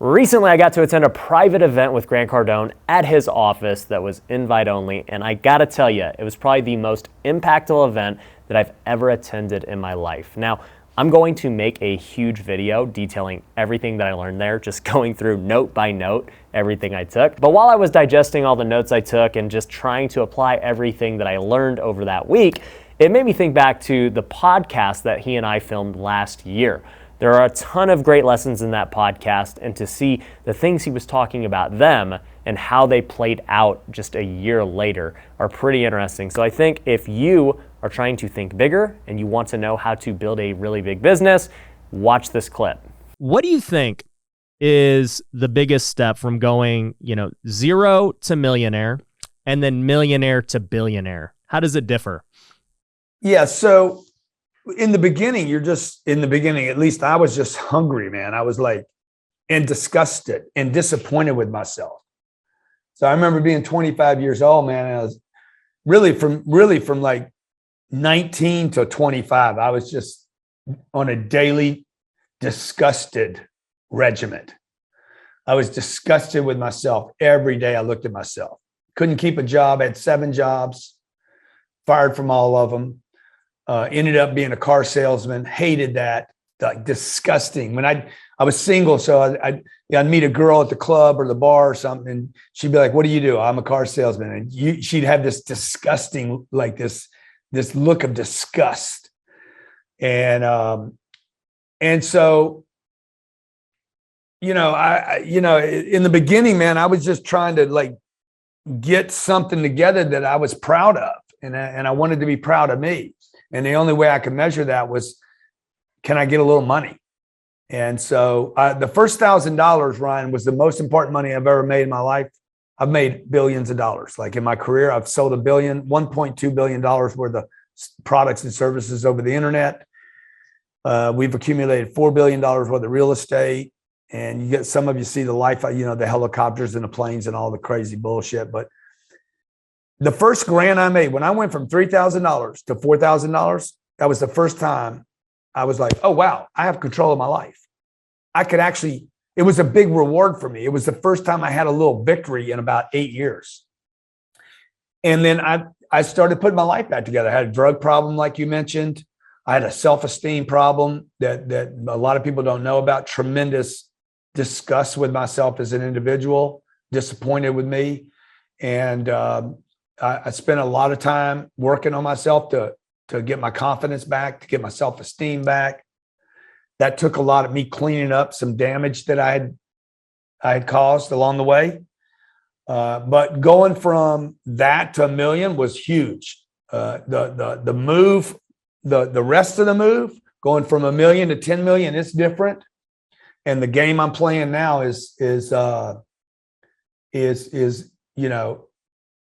Recently, I got to attend a private event with Grant Cardone at his office that was invite only, and I gotta tell you, it was probably the most impactful event that I've ever attended in my life. Now, I'm going to make a huge video detailing everything that I learned there, just going through note by note everything I took. But while I was digesting all the notes I took and just trying to apply everything that I learned over that week, it made me think back to the podcast that he and I filmed last year. There are a ton of great lessons in that podcast, and to see the things he was talking about them and how they played out just a year later are pretty interesting. So I think if you are trying to think bigger and you want to know how to build a really big business, watch this clip. What do you think is the biggest step from going, zero to millionaire and then millionaire to billionaire? How does it differ? Yeah, so in the beginning, at least I was just hungry, man. I was and disgusted and disappointed with myself. So I remember being 25 years old, man. And I was really from like 19 to 25. I was just on a daily disgusted regiment. I was disgusted with myself. Every day I looked at myself. Couldn't keep a job, had 7 jobs, fired from all of them. Ended up being a car salesman, hated that, like disgusting. When I was single, so I'd meet a girl at the club or the bar or something, and she'd be like, "What do you do?" "I'm a car salesman." And she'd have this disgusting, like this look of disgust. And so, in the beginning, man, I was just trying to get something together that I was proud of, and I wanted to be proud of me. And the only way I could measure that was, can I get a little money? And so the first $1,000, Ryan, was the most important money I've ever made in my life. I've made billions of dollars. Like in my career, I've sold $1.2 billion worth of products and services over the internet. We've accumulated $4 billion worth of real estate. And some of you see the life, the helicopters and the planes and all the crazy bullshit. But the first grant I made, when I went from $3,000 to $4,000, that was the first time I was like, oh, wow, I have control of my life. It was a big reward for me. It was the first time I had a little victory in about 8 years. And then I started putting my life back together. I had a drug problem, like you mentioned. I had a self-esteem problem that a lot of people don't know about. Tremendous disgust with myself as an individual, disappointed with me. And I spent a lot of time working on myself to get my confidence back, to get my self-esteem back. That took a lot of me cleaning up some damage that I had caused along the way. But going from that to $1 million was huge. The move, the rest of the move, going from $1 million to 10 million, it's different. And the game I'm playing now is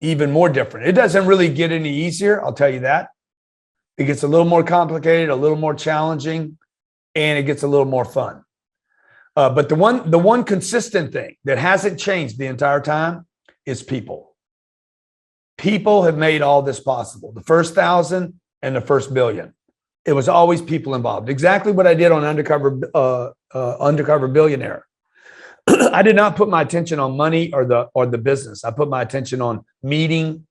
even more different. It doesn't really get any easier, I'll tell you that. It gets a little more complicated, a little more challenging, and it gets a little more fun. But the one consistent thing that hasn't changed the entire time is people. People have made all this possible. The first 1,000 and the first billion. It was always people involved. Exactly what I did on Undercover Billionaire. I did not put my attention on money or the business. I put my attention on meeting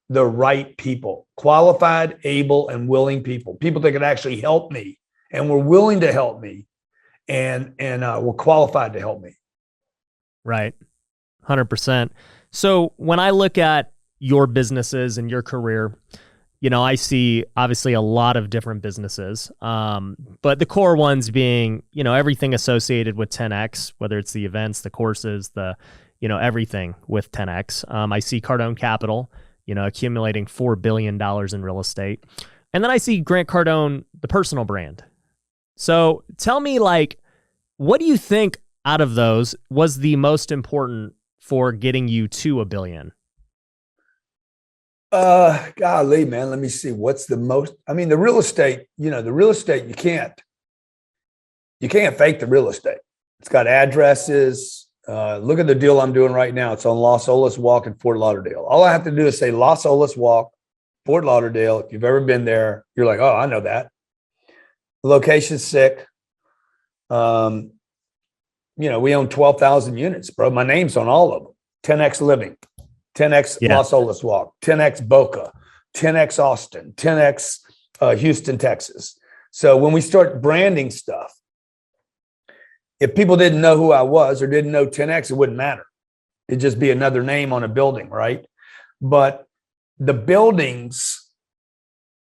the right people, qualified, able, and willing people that could actually help me and were willing to help me and were qualified to help me. Right. 100%. So when I look at your businesses and your career, I see obviously a lot of different businesses, but the core ones being, everything associated with 10X, whether it's the events, the courses, everything with 10X. I see Cardone Capital, accumulating $4 billion in real estate. And then I see Grant Cardone, the personal brand. So tell me, what do you think out of those was the most important for getting you to $1 billion? Golly, man, let me see. What's the most? I mean, the real estate, you can't fake the real estate. It's got addresses. Look at the deal I'm doing right now. It's on Los Olas Walk in Fort Lauderdale. All I have to do is say Los Olas Walk, Fort Lauderdale. If you've ever been there, you're like, oh, I know that. The location's sick. we own 12,000 units, bro. My name's on all of them. 10X Living, 10X Los Olas Walk, 10X Boca, 10X Austin, 10X Houston, Texas. So when we start branding stuff, if people didn't know who I was or didn't know 10X, it wouldn't matter. It'd just be another name on a building, right? But the buildings,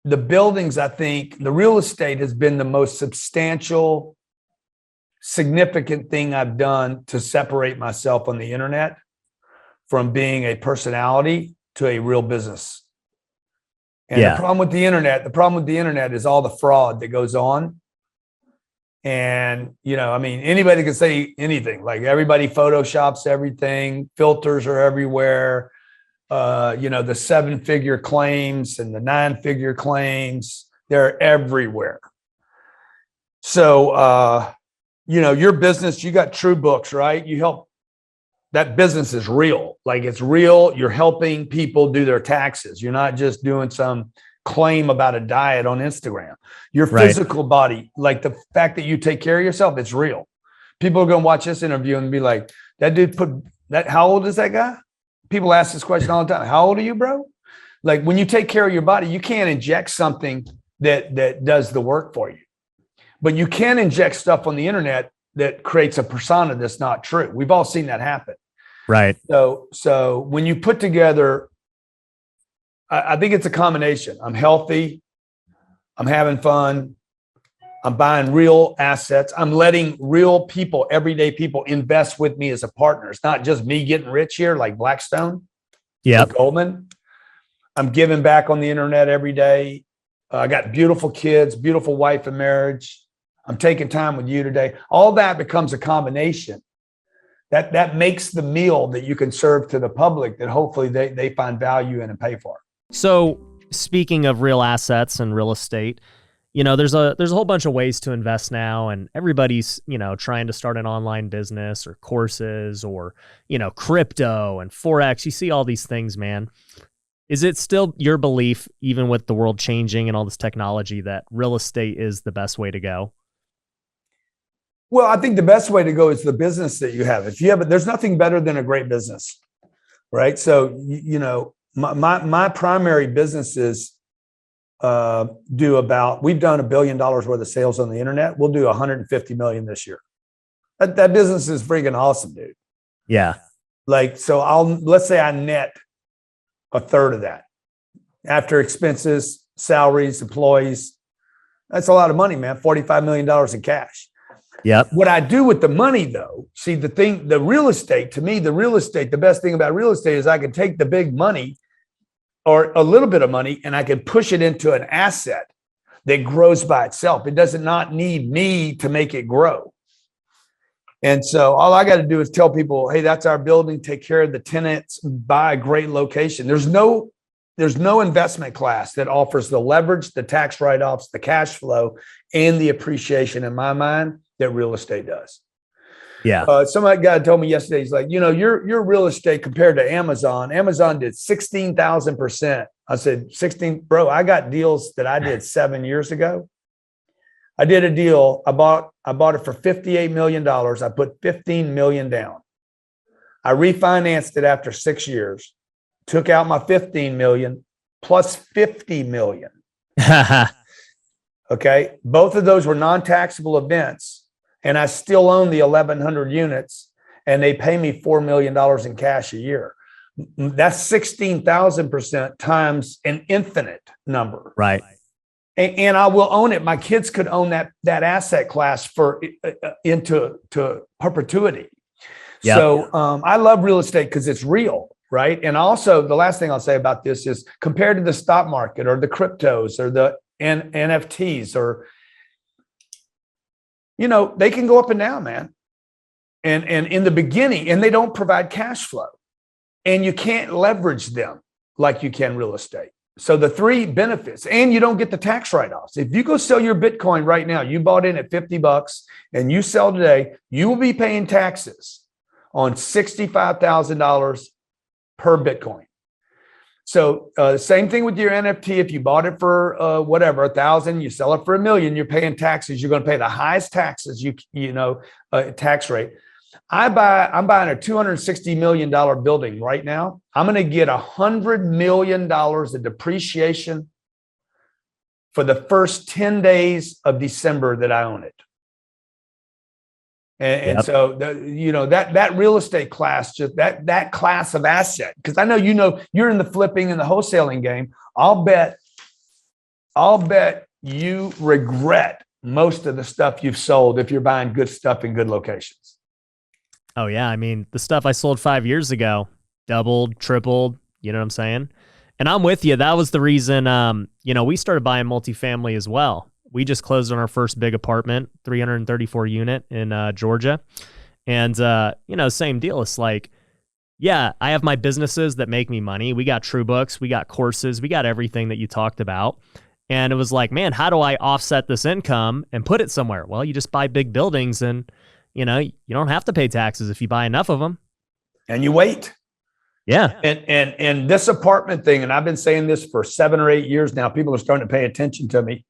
I think the real estate has been the most substantial, significant thing I've done to separate myself on the internet from being a personality to a real business. And the problem with the internet is all the fraud that goes on. And, anybody can say anything, like everybody photoshops everything, filters are everywhere. The 7-figure claims and the 9-figure claims, they're everywhere. So, your business, you got True Books, right? You help, that business is real. Like it's real. You're helping people do their taxes. You're not just doing some claim about a diet on Instagram. Your physical body, like the fact that you take care of yourself, it's real. People are going to watch this interview and be like, that dude how old is that guy? People ask this question all the time. How old are you, bro? Like when you take care of your body, you can't inject something that does the work for you. But you can inject stuff on the internet that creates a persona that's not true. We've all seen that happen. Right. So when you put together, I think it's a combination. I'm healthy. I'm having fun. I'm buying real assets. I'm letting real people, everyday people, invest with me as a partner. It's not just me getting rich here like Blackstone, Goldman. I'm giving back on the internet every day. I got beautiful kids, beautiful wife and marriage. I'm taking time with you today. All that becomes a combination. That makes the meal that you can serve to the public that hopefully they find value in and pay for. So speaking of real assets and real estate, there's a whole bunch of ways to invest now, and everybody's, trying to start an online business or courses or, crypto and Forex. You see all these things, man. Is it still your belief, even with the world changing and all this technology, that real estate is the best way to go? Well, I think the best way to go is the business that you have. If you have it, there's nothing better than a great business, right? So, my primary businesses we've done $1 billion worth of sales on the internet. We'll do 150 million this year. That business is freaking awesome, dude. Yeah. Like, so let's say I net a third of that after expenses, salaries, employees. That's a lot of money, man. $45 million in cash. Yep. What I do with the money, though, see, the real estate, to me, the best thing about real estate is I can take the big money or a little bit of money and I can push it into an asset that grows by itself. It does not need me to make it grow. And so all I got to do is tell people, hey, that's our building. Take care of the tenants, buy a great location. There's no investment class that offers the leverage, the tax write-offs, the cash flow, and the appreciation in my mind that real estate does. Yeah. Some guy told me yesterday, he's like, your real estate compared to Amazon did 16,000%. I said, 16, bro, I got deals that I did 7 years ago. I did a deal. I bought it for $58 million. I put 15 million down. I refinanced it after 6 years, took out my 15 million plus 50 million. Okay. Both of those were non-taxable events. And I still own the 1,100 units, and they pay me $4 million in cash a year. That's 16,000% times an infinite number. Right. And I will own it. My kids could own that asset class into perpetuity. Yep. So I love real estate because it's real, right? And also the last thing I'll say about this is compared to the stock market or the cryptos or the NFTs or they can go up and down, man. And in the beginning, and they don't provide cash flow. And you can't leverage them like you can real estate. So the three benefits, and you don't get the tax write-offs. If you go sell your Bitcoin right now, you bought in at $50 and you sell today, you will be paying taxes on $65,000 per Bitcoin. So same thing with your NFT. If you bought it for whatever, 1,000, you sell it for $1 million, you're paying taxes. You're going to pay the highest taxes, tax rate. I'm buying a $260 million building right now. I'm going to get $100 million of depreciation for the first 10 days of December that I own it. And Yep. so, that real estate class, just that class of asset, because I know, you're in the flipping and the wholesaling game. I'll bet you regret most of the stuff you've sold if you're buying good stuff in good locations. Oh yeah. I mean, the stuff I sold 5 years ago, doubled, tripled, you know what I'm saying? And I'm with you. That was the reason, we started buying multifamily as well. We just closed on our first big apartment, 334 unit in Georgia. And, same deal. It's like, yeah, I have my businesses that make me money. We got True Books, we got courses, we got everything that you talked about. And it was like, man, how do I offset this income and put it somewhere? Well, you just buy big buildings and, you don't have to pay taxes if you buy enough of them. And you wait. Yeah. And this apartment thing, and I've been saying this for 7 or 8 years now, people are starting to pay attention to me.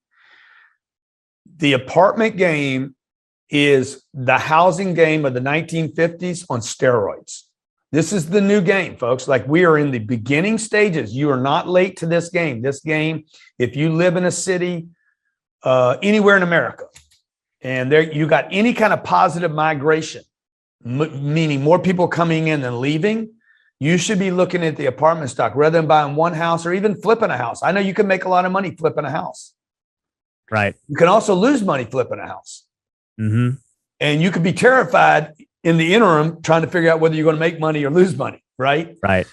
The apartment game is the housing game of the 1950s on steroids. This is the new game, folks. Like, we are in the beginning stages. You are not late to this game. This game, if you live in a city anywhere in America, and there you got any kind of positive migration, meaning more people coming in than leaving, you should be looking at the apartment stock rather than buying one house or even flipping a house. I know you can make a lot of money flipping a house. Right. You can also lose money flipping a house. Mm-hmm. And you could be terrified in the interim trying to figure out whether you're going to make money or lose money. Right. Right.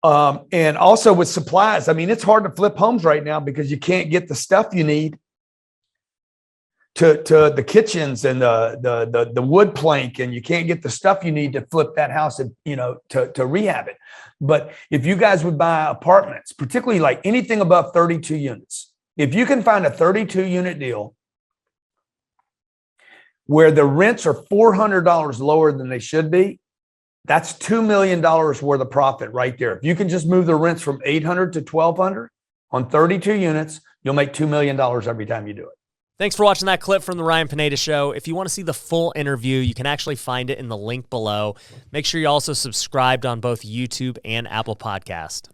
And also with supplies. I mean, it's hard to flip homes right now because you can't get the stuff you need to the kitchens and the wood plank, and you can't get the stuff you need to flip that house and, to rehab it. But if you guys would buy apartments, particularly like anything above 32 units, if you can find a 32 unit deal where the rents are $400 lower than they should be, that's $2 million worth of profit right there. If you can just move the rents from $800 to $1,200 on 32 units, you'll make $2 million every time you do it. Thanks for watching that clip from the Ryan Pineda Show. If you want to see the full interview, you can actually find it in the link below. Make sure you also subscribed on both YouTube and Apple Podcast.